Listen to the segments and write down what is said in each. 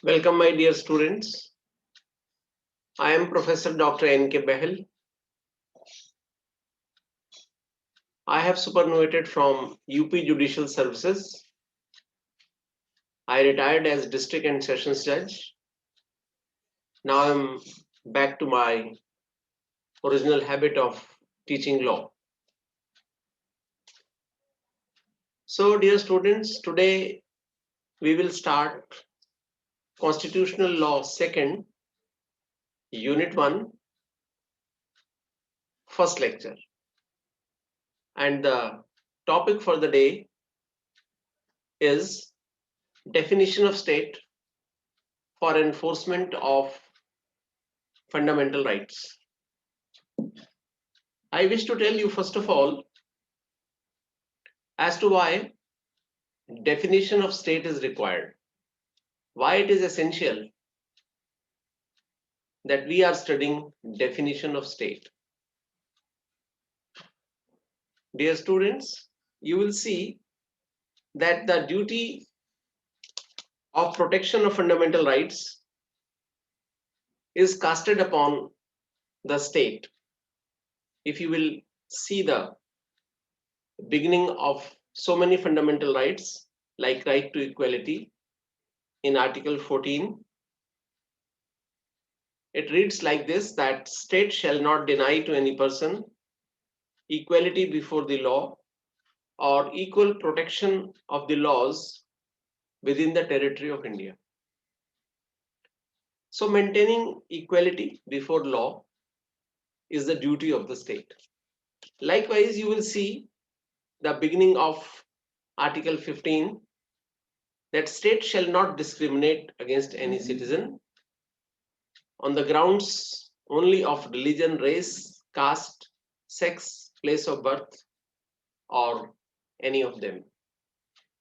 Welcome, my dear students. I am Professor Dr. NK Bahl. I have superannuated from UP Judicial Services. I retired as District and Sessions Judge. Now I am back to my original habit of teaching law. So, dear students, today we will start Constitutional Law 2nd, Unit 1, first lecture. And the topic for the day is definition of state for enforcement of fundamental rights. I wish to tell you first of all as to why definition of state is required, why it is essential that we are studying definition of state. Dear students, you will see that the duty of protection of fundamental rights is casted upon the state. If you will see the beginning of so many fundamental rights like right to equality in Article 14, it reads like this, that state shall not deny to any person equality before the law or equal protection of the laws within the territory of India. So maintaining equality before law is the duty of the state. Likewise, you will see the beginning of Article 15, that state shall not discriminate against any citizen on the grounds only of religion, race, caste, sex, place of birth, or any of them.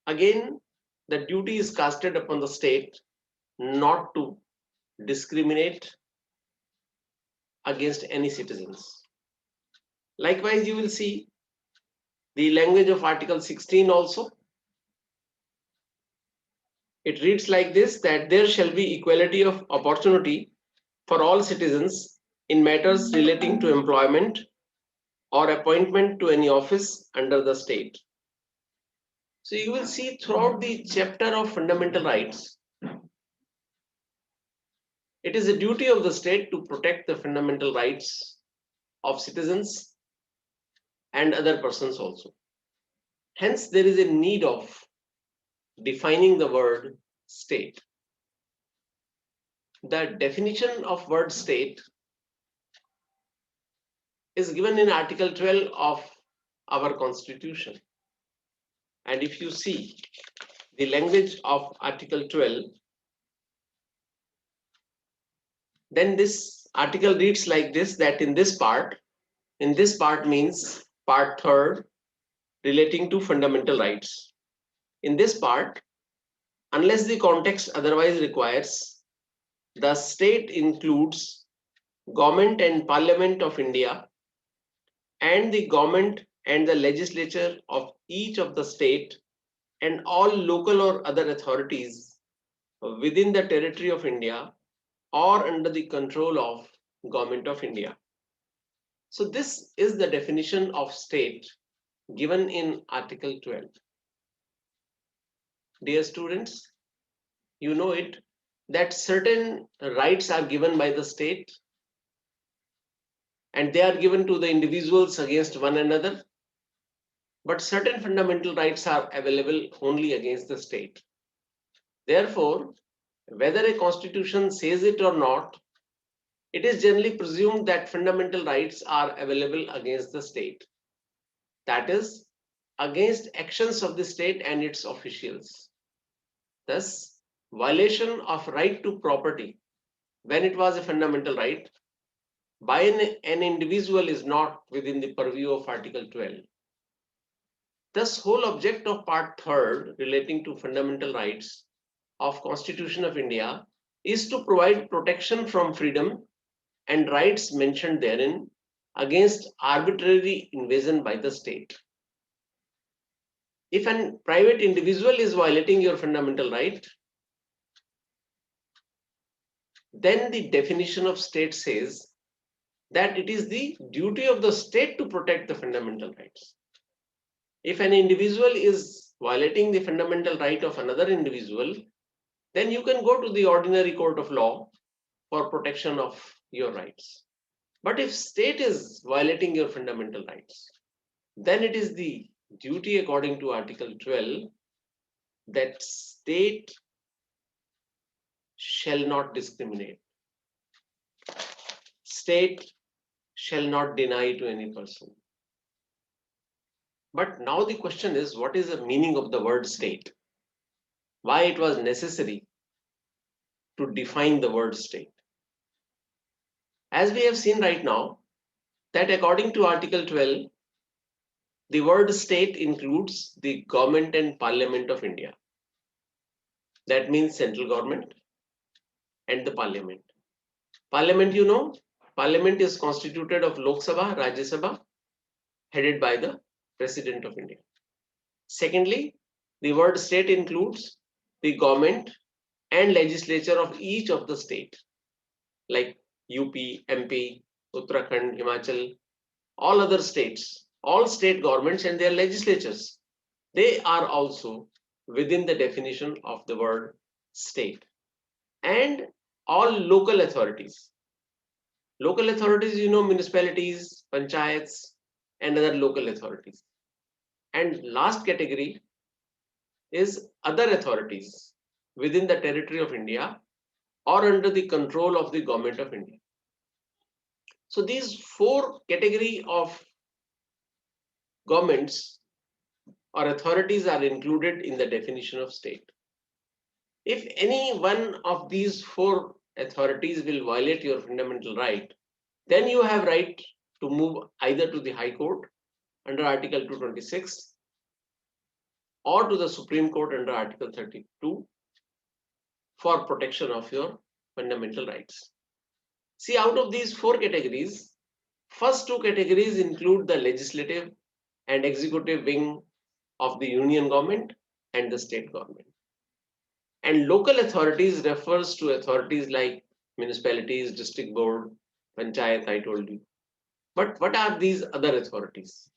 Again, the duty is casted upon the state not to discriminate against any citizens. Likewise, you will see the language of Article 16 also. It reads like this, that there shall be equality of opportunity for all citizens in matters relating to employment or appointment to any office under the state. So you will see throughout the chapter of fundamental rights, it is a duty of the state to protect the fundamental rights of citizens and other persons also. Hence, there is a need of defining the word state. The definition of word state is given in Article 12 of our Constitution. And if you see the language of Article 12, then this article reads like this, that in this part means part 3rd relating to fundamental rights. In this part, unless the context otherwise requires, the state includes Government and Parliament of India and the government and the legislature of each of the state and all local or other authorities within the territory of India or under the control of Government of India. So this is the definition of state given in Article 12. Dear students, you know it, that certain rights are given by the state and they are given to the individuals against one another, but certain fundamental rights are available only against the state. Therefore, whether a constitution says it or not, it is generally presumed that fundamental rights are available against the state. That is, against actions of the state and its officials. Thus, violation of right to property, when it was a fundamental right, by an individual is not within the purview of Article 12. Thus, whole object of part 3rd relating to fundamental rights of Constitution of India is to provide protection from freedom and rights mentioned therein against arbitrary invasion by the state. If a private individual is violating your fundamental right, then the definition of state says that it is the duty of the state to protect the fundamental rights. If an individual is violating the fundamental right of another individual, then you can go to the ordinary court of law for protection of your rights. But if state is violating your fundamental rights, then it is the duty according to Article 12 that state shall not discriminate. State shall not deny to any person. But now the question is, what is the meaning of the word state? Why it was necessary to define the word state? As we have seen right now, that according to Article 12, the word state includes the government and parliament of India. That means central government and the parliament. Parliament, you know, parliament is constituted of Lok Sabha, Rajya Sabha, headed by the President of India. Secondly, the word state includes the government and legislature of each of the state, like UP, MP, Uttarakhand, Himachal, all other states, all state governments and their legislatures. They are also within the definition of the word state. And all local authorities. Local authorities, you know, municipalities, panchayats, and other local authorities. And last category is other authorities within the territory of India or under the control of the government of India. So these four category of governments or authorities are included in the definition of state. If any one of these four authorities will violate your fundamental right, then you have right to move either to the High Court under Article 226 or to the Supreme Court under Article 32 for protection of your fundamental rights. See, out of these four categories, first two categories include the legislative and executive wing of the union government and the state government. And local authorities refers to authorities like municipalities, district board, panchayat, I told you. But what are these other authorities?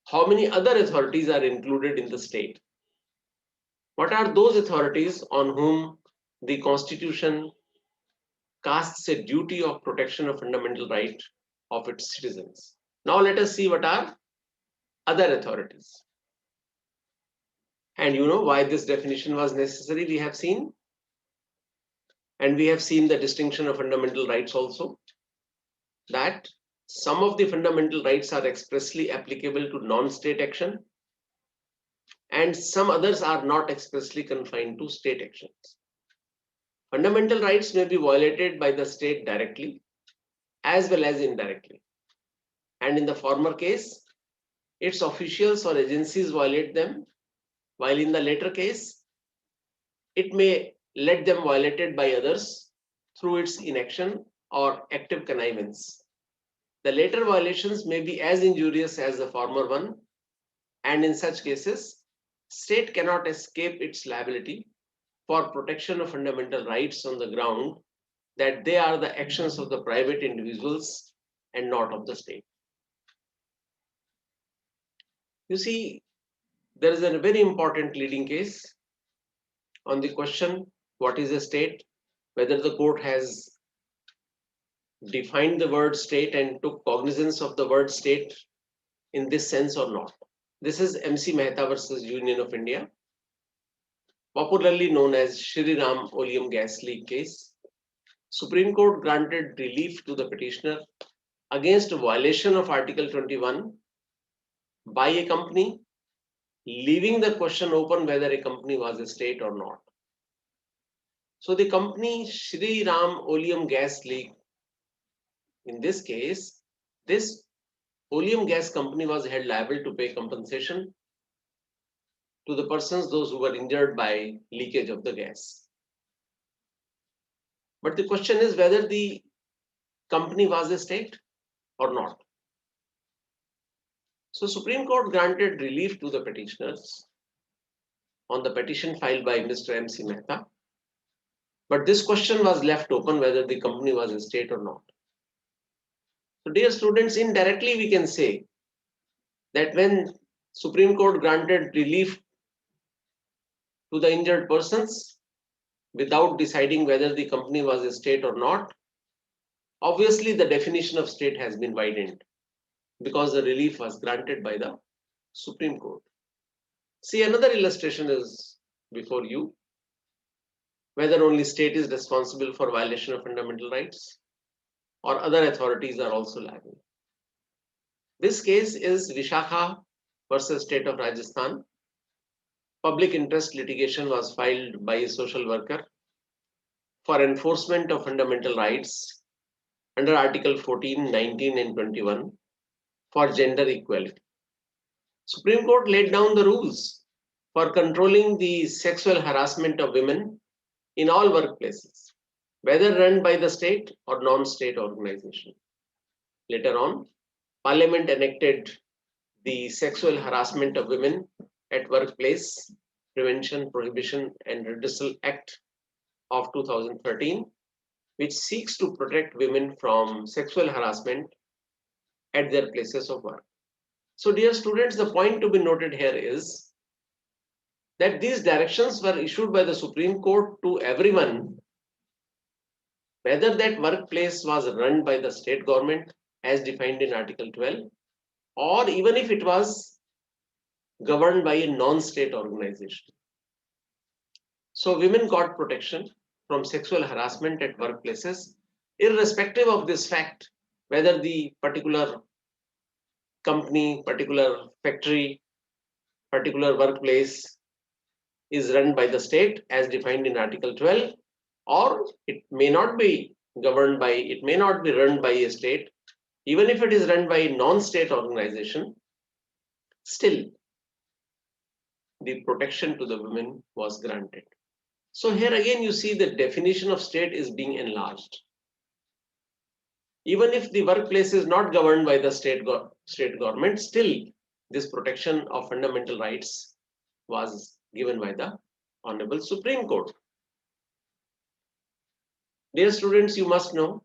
How many other authorities are included in the state? What are those authorities on whom the Constitution casts a duty of protection of fundamental right of its citizens? Now let us see what are other authorities. And you know why this definition was necessary, we have seen. And we have seen the distinction of fundamental rights also, that some of the fundamental rights are expressly applicable to non-state action and some others are not expressly confined to state actions. Fundamental rights may be violated by the state directly as well as indirectly. And in the former case, its officials or agencies violate them, while in the later case, it may let them violated by others through its inaction or active connivance. The later violations may be as injurious as the former one, and in such cases, state cannot escape its liability for protection of fundamental rights on the ground that they are the actions of the private individuals and not of the state. You see, there is a very important leading case on the question, what is a state? Whether the court has defined the word state and took cognizance of the word state in this sense or not. This is MC Mehta versus Union of India, popularly known as Shri Ram oleum gas leak case. Supreme Court granted relief to the petitioner against a violation of Article 21 by a company, leaving the question open whether a company was a state or not. So the company Shri Ram oleum gas leak, in this case, this oleum gas company was held liable to pay compensation to the persons, those who were injured by leakage of the gas. But the question is whether the company was a state or not. So Supreme Court granted relief to the petitioners on the petition filed by Mr. MC Mehta. But this question was left open whether the company was a state or not. So dear students, indirectly we can say that when Supreme Court granted relief to the injured persons without deciding whether the company was a state or not, obviously the definition of state has been widened because the relief was granted by the Supreme Court. See, another illustration is before you, whether only state is responsible for violation of fundamental rights or other authorities are also liable. This case is Vishakha versus State of Rajasthan. Public interest litigation was filed by a social worker for enforcement of fundamental rights under Article 14, 19 and 21 for gender equality. Supreme Court laid down the rules for controlling the sexual harassment of women in all workplaces, whether run by the state or non-state organization. Later on, Parliament enacted the Sexual Harassment of Women at Workplace Prevention, Prohibition and Redressal Act of 2013, which seeks to protect women from sexual harassment at their places of work. So dear students, the point to be noted here is that these directions were issued by the Supreme Court to everyone, whether that workplace was run by the state government as defined in Article 12, or even if it was governed by a non-state organization. So women got protection from sexual harassment at workplaces, irrespective of this fact, whether the particular company, particular factory, particular workplace is run by the state as defined in Article 12, or it may not be governed by, it may not be run by a state. Even if it is run by a non-state organization, still the protection to the women was granted. So here again you see the definition of state is being enlarged. Even if the workplace is not governed by the state government, still this protection of fundamental rights was given by the Honorable Supreme Court. Dear students, you must know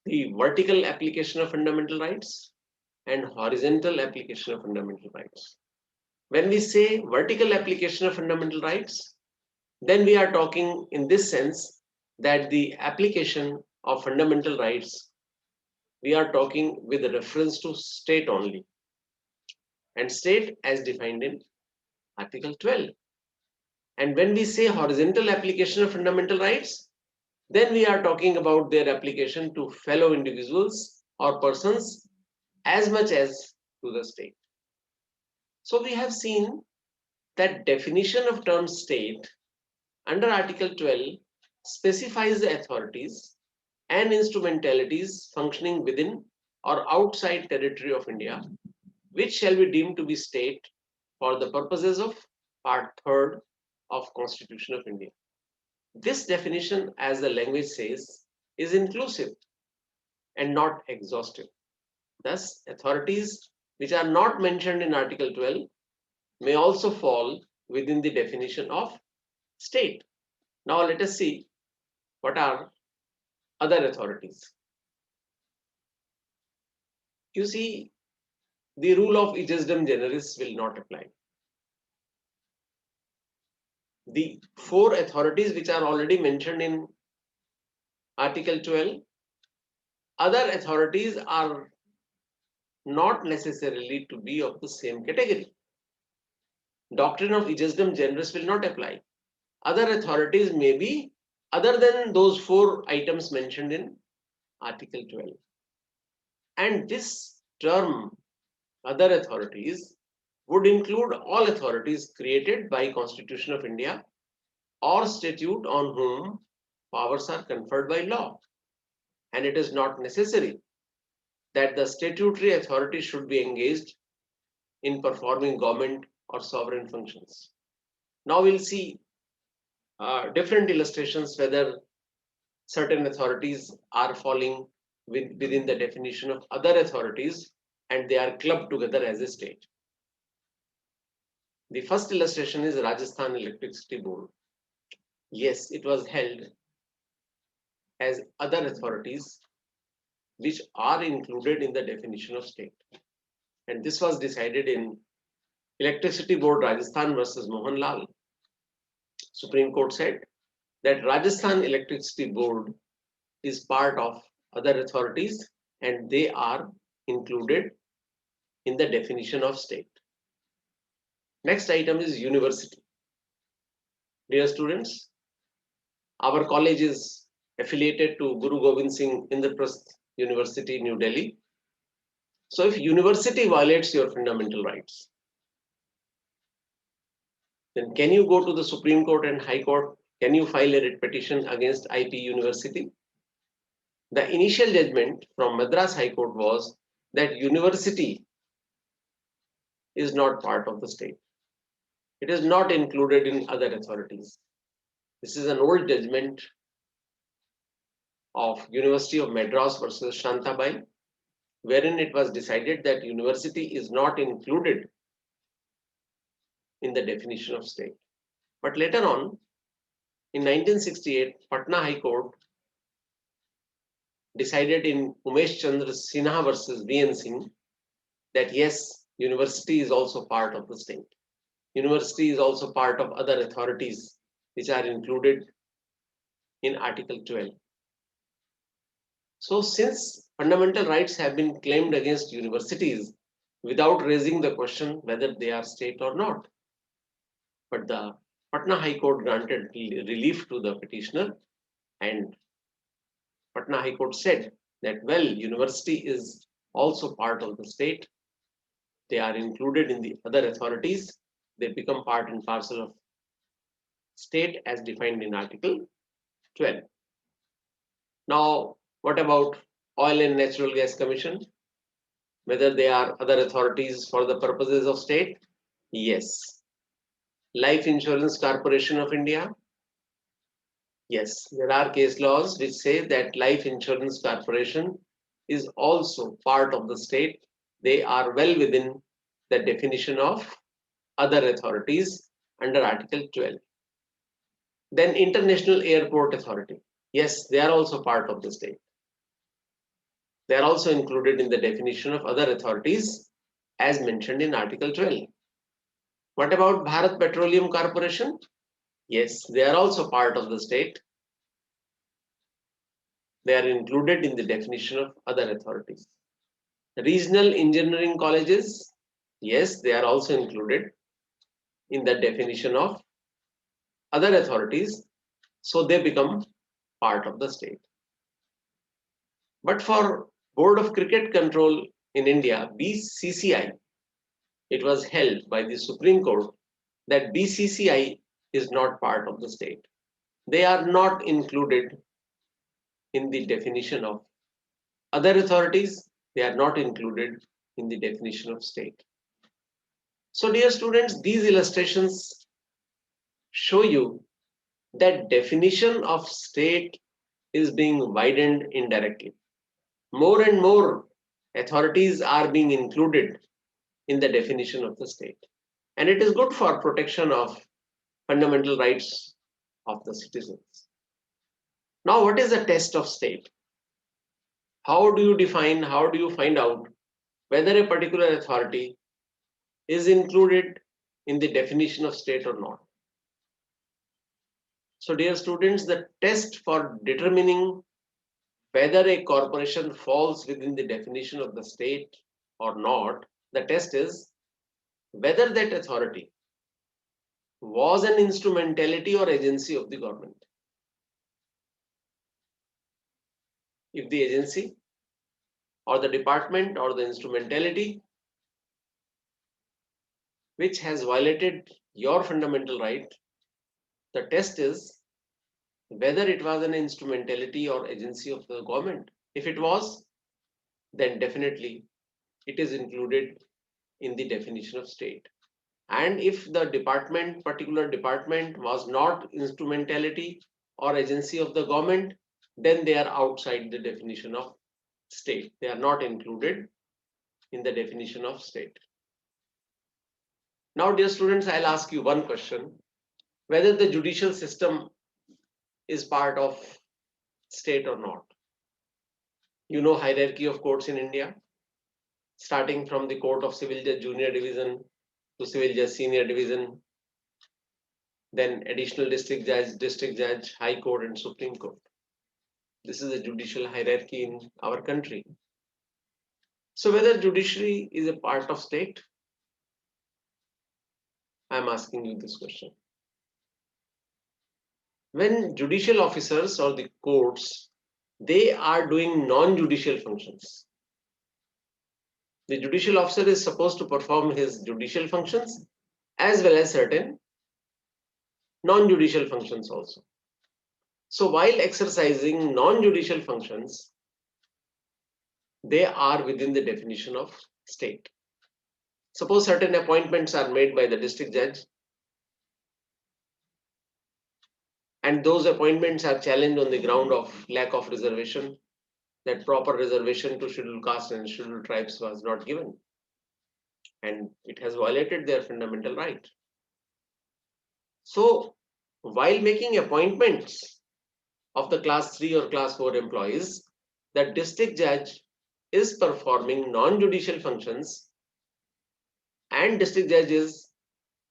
the vertical application of fundamental rights and horizontal application of fundamental rights. When we say vertical application of fundamental rights, then we are talking in this sense that the application of fundamental rights, we are talking with reference to state only, and state as defined in Article 12. And when we say horizontal application of fundamental rights, then we are talking about their application to fellow individuals or persons as much as to the state. So we have seen that definition of term state under Article 12 specifies the authorities and instrumentalities functioning within or outside territory of India, which shall be deemed to be state for the purposes of Part 3 of Constitution of India. This definition, as the language says, is inclusive and not exhaustive. Thus, authorities which are not mentioned in Article 12 may also fall within the definition of state. Now let us see what are other authorities. You see, the rule of egesdem generis will not apply. The 4 authorities which are already mentioned in Article 12, other authorities are not necessarily to be of the same category. Doctrine of egesdem generis will not apply. Other authorities may be other than those 4 items mentioned in Article 12. And this term, other authorities, would include all authorities created by Constitution of India or statute on whom powers are conferred by law. And it is not necessary that the statutory authority should be engaged in performing government or sovereign functions. Now we'll see different illustrations whether certain authorities are falling within the definition of other authorities and they are clubbed together as a state. The first illustration is Rajasthan Electricity Board. Yes, it was held as other authorities which are included in the definition of state. And this was decided in Electricity Board Rajasthan versus Mohan Lal. Supreme Court said that Rajasthan Electricity Board is part of other authorities and they are included in the definition of state. Next item is university. Dear students, our college is affiliated to Guru Gobind Singh Indraprasth University, New Delhi. So if university violates your fundamental rights, then can you go to the Supreme Court and High Court? Can you file a writ petition against IP University? The initial judgment from Madras High Court was that university is not part of the state. It is not included in other authorities. This is an old judgment of University of Madras versus Shantabai, wherein it was decided that university is not included in the definition of state. But later on, in 1968, Patna High Court decided in Umesh Chandra Sinha versus VN Singh that yes, university is also part of the state. University is also part of other authorities which are included in Article 12. So since fundamental rights have been claimed against universities without raising the question whether they are state or not, but the Patna High Court granted relief to the petitioner, and Patna High Court said that, well, university is also part of the state. They are included in the other authorities. They become part and parcel of state as defined in Article 12. Now, what about Oil and Natural Gas Commission? Whether they are other authorities for the purposes of state? Yes. Life Insurance Corporation of India? Yes, there are case laws which say that Life Insurance Corporation is also part of the state. They are well within the definition of other authorities under Article 12. Then International Airport Authority. Yes, they are also part of the state. They are also included in the definition of other authorities as mentioned in Article 12. What about Bharat Petroleum Corporation? Yes, they are also part of the state. They are included in the definition of other authorities. Regional engineering colleges, yes, they are also included in the definition of other authorities, so they become part of the state. But for Board of Cricket Control in India, BCCI, it was held by the Supreme Court that BCCI is not part of the state. They are not included in the definition of other authorities. They are not included in the definition of state. So dear students, these illustrations show you that definition of state is being widened indirectly. More and more authorities are being included in the definition of the state. And it is good for protection of fundamental rights of the citizens. Now, what is a test of state? How do you define, how do you find out whether a particular authority is included in the definition of state or not? So dear students, the test for determining whether a corporation falls within the definition of the state or not, the test is whether that authority was an instrumentality or agency of the government. If the agency or the department or the instrumentality which has violated your fundamental right, the test is whether it was an instrumentality or agency of the government. If it was, then definitely it is included in the definition of state. And if the department, particular department, was not instrumentality or agency of the government, then they are outside the definition of state. They are not included in the definition of state. Now, dear students, I'll ask you one question: whether the judicial system is part of state or not. You know hierarchy of courts in India, starting from the Court of Civil Judge Junior Division to Civil Judge Senior Division, then additional district judge, High Court and Supreme Court. This is a judicial hierarchy in our country. So whether judiciary is a part of state, I am asking you this question. When judicial officers or the courts, they are doing non-judicial functions. The judicial officer is supposed to perform his judicial functions as well as certain non-judicial functions also. So while exercising non-judicial functions, they are within the definition of state. Suppose certain appointments are made by the district judge, and those appointments are challenged on the ground of lack of reservation, that proper reservation to scheduled castes and scheduled tribes was not given, and it has violated their fundamental right. So while making appointments of the class 3 or class 4 employees, the district judge is performing non-judicial functions, and district judge is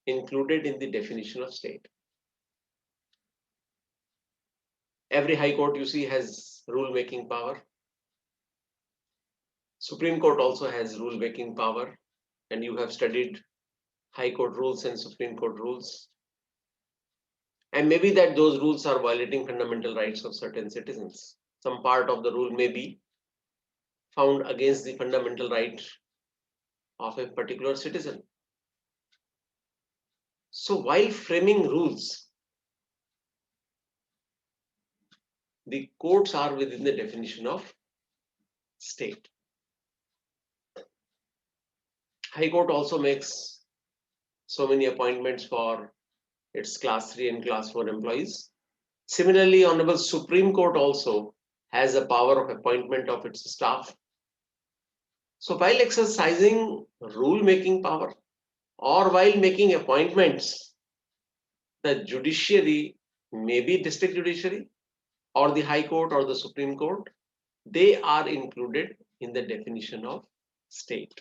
included in the definition of state. Every high court you see has rule-making power. Supreme Court also has rule-making power, and you have studied High Court rules and Supreme Court rules. And maybe that those rules are violating fundamental rights of certain citizens. Some part of the rule may be found against the fundamental right of a particular citizen. So while framing rules, the courts are within the definition of state. High Court also makes so many appointments for its class 3 and class 4 employees. Similarly, Honorable Supreme Court also has a power of appointment of its staff. So while exercising rule-making power or while making appointments, the judiciary, maybe district judiciary or the High Court or the Supreme Court, they are included in the definition of state.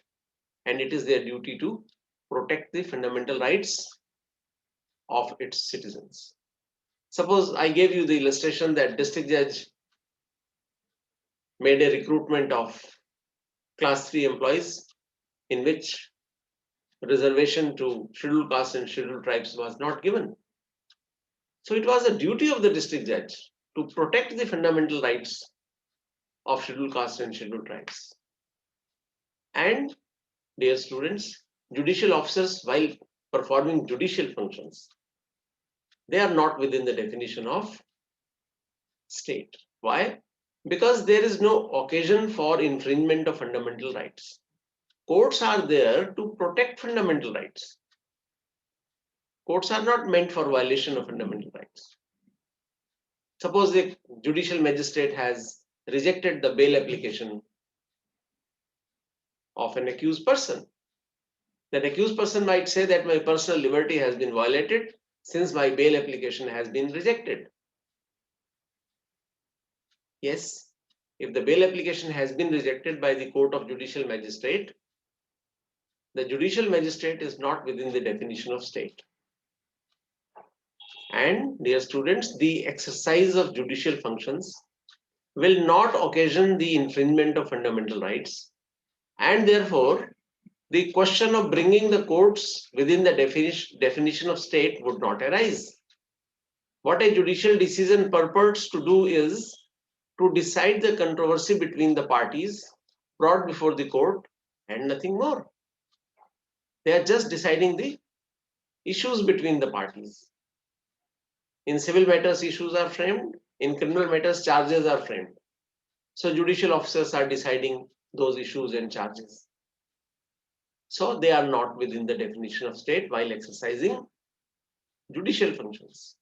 And it is their duty to protect the fundamental rights of its citizens. Suppose I gave you the illustration that district judge made a recruitment of class 3 employees in which reservation to scheduled castes and scheduled tribes was not given. So it was a duty of the district judge to protect the fundamental rights of scheduled castes and scheduled tribes. And dear students, judicial officers, while performing judicial functions, they are not within the definition of state. Why? Because there is no occasion for infringement of fundamental rights. Courts are there to protect fundamental rights. Courts are not meant for violation of fundamental rights. Suppose the judicial magistrate has rejected the bail application of an accused person. That accused person might say that my personal liberty has been violated since my bail application has been rejected. Yes, if the bail application has been rejected by the court of judicial magistrate, the judicial magistrate is not within the definition of state. And dear students, the exercise of judicial functions will not occasion the infringement of fundamental rights, and therefore the question of bringing the courts within the definition of state would not arise. What a judicial decision purports to do is to decide the controversy between the parties brought before the court and nothing more. They are just deciding the issues between the parties. In civil matters, issues are framed. In criminal matters, charges are framed. So judicial officers are deciding those issues and charges. So they are not within the definition of state while exercising judicial functions.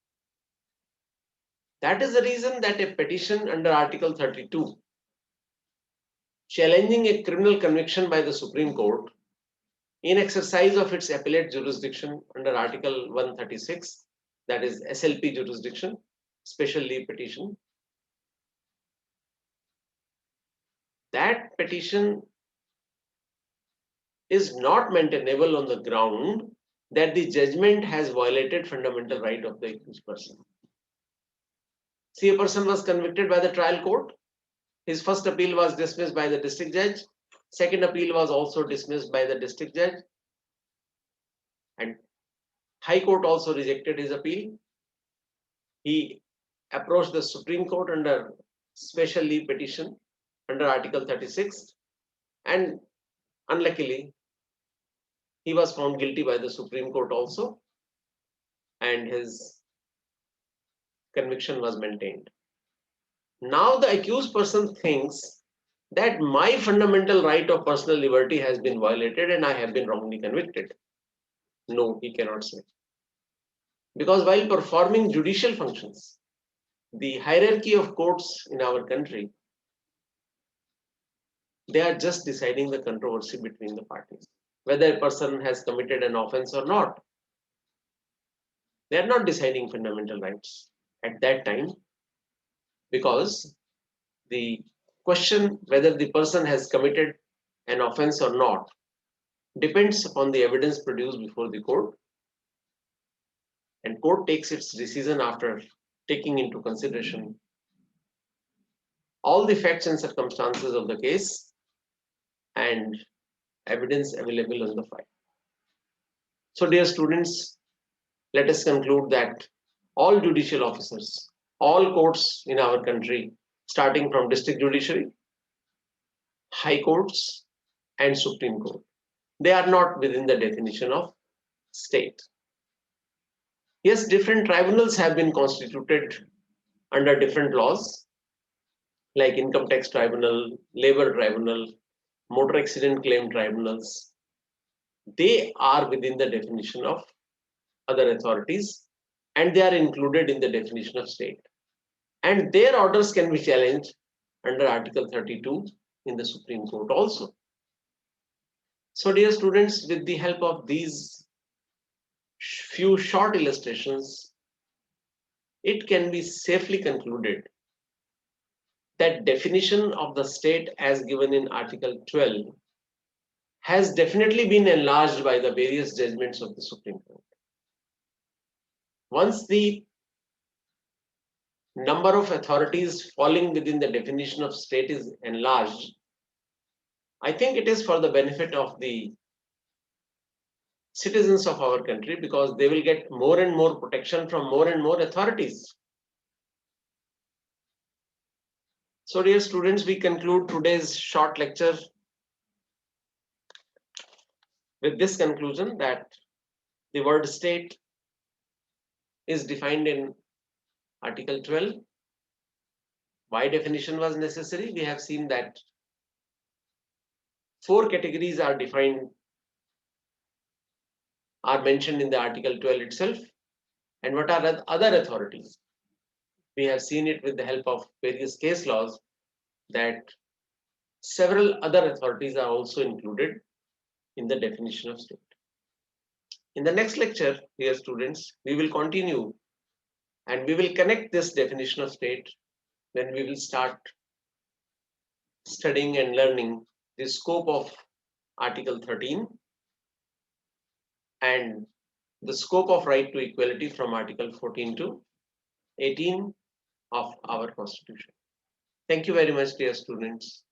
That is the reason that a petition under Article 32 challenging a criminal conviction by the Supreme Court in exercise of its appellate jurisdiction under Article 136, that is SLP jurisdiction, special leave petition, that petition is not maintainable on the ground that the judgment has violated fundamental right of the accused person. See, a person was convicted by the trial court. His first appeal was dismissed by the district judge. Second appeal was also dismissed by the district judge. And High Court also rejected his appeal. He approached the Supreme Court under special leave petition under Article 36. And unluckily, he was found guilty by the Supreme Court also. And his conviction was maintained. Now the accused person thinks that my fundamental right of personal liberty has been violated and I have been wrongly convicted. No, he cannot say. Because while performing judicial functions, the hierarchy of courts in our country, they are just deciding the controversy between the parties, whether a person has committed an offense or not. They are not deciding fundamental rights at that time, because the question whether the person has committed an offense or not depends upon the evidence produced before the court, and court takes its decision after taking into consideration all the facts and circumstances of the case and evidence available on the file. So dear students, let us conclude that all judicial officers, all courts in our country, starting from district judiciary, high courts and Supreme Court, they are not within the definition of state. Yes, different tribunals have been constituted under different laws, like income tax tribunal, labor tribunal, motor accident claim tribunals. They are within the definition of other authorities, and they are included in the definition of state. And their orders can be challenged under Article 32 in the Supreme Court also. So dear students, with the help of these few short illustrations, it can be safely concluded that definition of the state as given in Article 12 has definitely been enlarged by the various judgments of the Supreme Court. Once the number of authorities falling within the definition of state is enlarged, I think it is for the benefit of the citizens of our country, because they will get more and more protection from more and more authorities. So dear students, we conclude today's short lecture with this conclusion, that the word state is defined in Article 12. Why definition was necessary? We have seen that 4 categories are defined, are mentioned in the Article 12 itself. And what are the other authorities? We have seen it with the help of various case laws that several other authorities are also included in the definition of state. In the next lecture, dear students, we will continue and we will connect this definition of state when we will start studying and learning the scope of Article 13 and the scope of right to equality from Article 14 to 18 of our Constitution. Thank you very much, dear students.